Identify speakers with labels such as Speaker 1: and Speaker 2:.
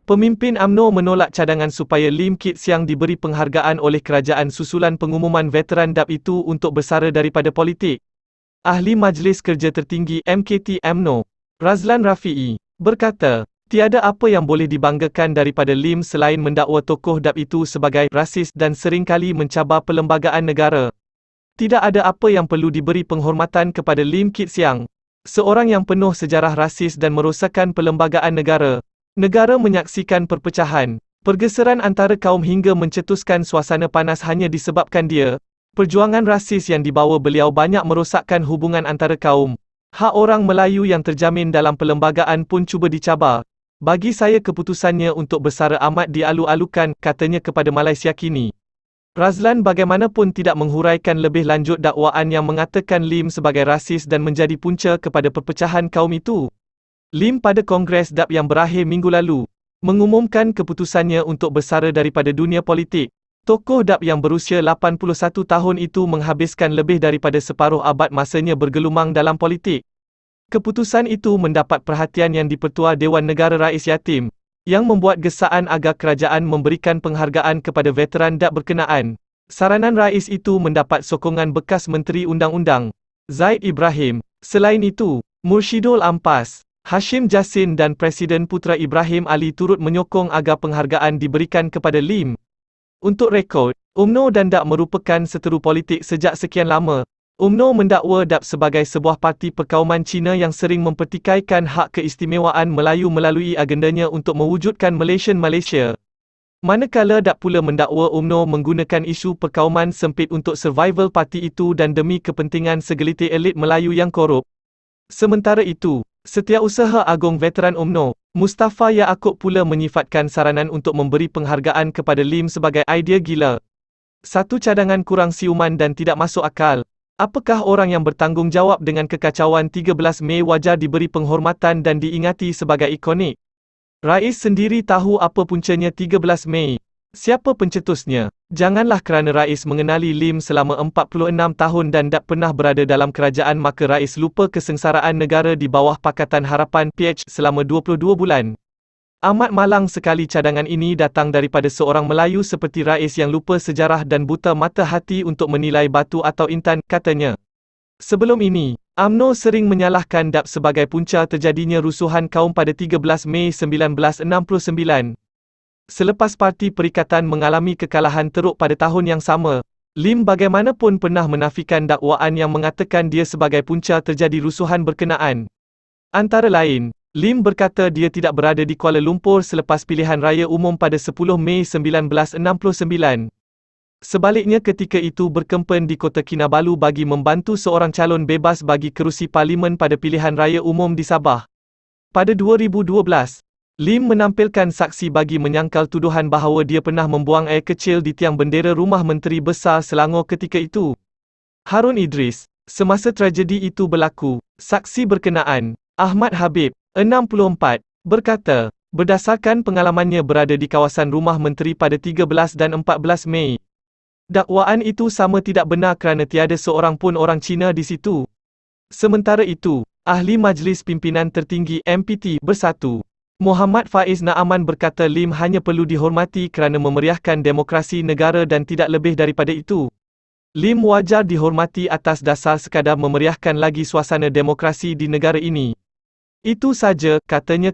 Speaker 1: Pemimpin UMNO menolak cadangan supaya Lim Kit Siang diberi penghargaan oleh kerajaan susulan pengumuman veteran DAP itu untuk bersara daripada politik. Ahli Majlis Kerja Tertinggi MKT UMNO, Razlan Rafi'i, berkata, tiada apa yang boleh dibanggakan daripada Lim selain mendakwa tokoh DAP itu sebagai rasis dan seringkali mencabar perlembagaan negara. Tidak ada apa yang perlu diberi penghormatan kepada Lim Kit Siang, seorang yang penuh sejarah rasis dan merosakkan perlembagaan negara. Negara menyaksikan perpecahan, pergeseran antara kaum hingga mencetuskan suasana panas hanya disebabkan dia. Perjuangan rasis yang dibawa beliau banyak merosakkan hubungan antara kaum. Hak orang Melayu yang terjamin dalam perlembagaan pun cuba dicabar. Bagi saya keputusannya untuk bersara amat dialu-alukan, katanya kepada Malaysia Kini. Razlan bagaimanapun tidak menghuraikan lebih lanjut dakwaan yang mengatakan Lim sebagai rasis dan menjadi punca kepada perpecahan kaum itu. Lim pada Kongres DAP yang berakhir minggu lalu, mengumumkan keputusannya untuk bersara daripada dunia politik. Tokoh DAP yang berusia 81 tahun itu menghabiskan lebih daripada separuh abad masanya bergelumang dalam politik. Keputusan itu mendapat perhatian yang di-Pertua Dewan Negara Rais Yatim, yang membuat gesaan agar kerajaan memberikan penghargaan kepada veteran DAP berkenaan. Saranan Rais itu mendapat sokongan bekas Menteri Undang-Undang, Zaid Ibrahim. Selain itu, Mursyidul Ampas, Hashim Jassin dan Presiden Putera Ibrahim Ali turut menyokong agar penghargaan diberikan kepada Lim. Untuk rekod, UMNO dan DAP merupakan seteru politik sejak sekian lama. UMNO mendakwa DAP sebagai sebuah parti perkauman Cina yang sering mempertikaikan hak keistimewaan Melayu melalui agendanya untuk mewujudkan Malaysia. Manakala DAP pula mendakwa UMNO menggunakan isu perkauman sempit untuk survival parti itu dan demi kepentingan segelintir elit Melayu yang korup. Sementara itu, Setiausaha Agung Veteran UMNO, Mustafa Yaakob pula menyifatkan saranan untuk memberi penghargaan kepada Lim sebagai idea gila. Satu cadangan kurang siuman dan tidak masuk akal. Apakah orang yang bertanggungjawab dengan kekacauan 13 Mei wajar diberi penghormatan dan diingati sebagai ikonik? Rais sendiri tahu apa puncanya 13 Mei. Siapa pencetusnya? Janganlah kerana Rais mengenali Lim selama 46 tahun dan tak pernah berada dalam kerajaan maka Rais lupa kesengsaraan negara di bawah Pakatan Harapan PH selama 22 bulan. Amat malang sekali cadangan ini datang daripada seorang Melayu seperti Rais yang lupa sejarah dan buta mata hati untuk menilai batu atau intan, katanya. Sebelum ini, UMNO sering menyalahkan DAP sebagai punca terjadinya rusuhan kaum pada 13 Mei 1969. Selepas Parti Perikatan mengalami kekalahan teruk pada tahun yang sama, Lim bagaimanapun pernah menafikan dakwaan yang mengatakan dia sebagai punca terjadi rusuhan berkenaan. Antara lain, Lim berkata dia tidak berada di Kuala Lumpur selepas pilihan raya umum pada 10 Mei 1969. Sebaliknya ketika itu berkempen di Kota Kinabalu bagi membantu seorang calon bebas bagi kerusi parlimen pada pilihan raya umum di Sabah. Pada 2012, Lim menampilkan saksi bagi menyangkal tuduhan bahawa dia pernah membuang air kecil di tiang bendera Rumah Menteri Besar Selangor ketika itu. Harun Idris, semasa tragedi itu berlaku, saksi berkenaan, Ahmad Habib, 64, berkata, berdasarkan pengalamannya berada di kawasan Rumah Menteri pada 13 dan 14 Mei. Dakwaan itu sama tidak benar kerana tiada seorang pun orang Cina di situ. Sementara itu, Ahli Majlis Pimpinan Tertinggi MPT Bersatu, Muhammad Faiz Naaman berkata Lim hanya perlu dihormati kerana memeriahkan demokrasi negara dan tidak lebih daripada itu. Lim wajar dihormati atas dasar sekadar memeriahkan lagi suasana demokrasi di negara ini. Itu saja, katanya.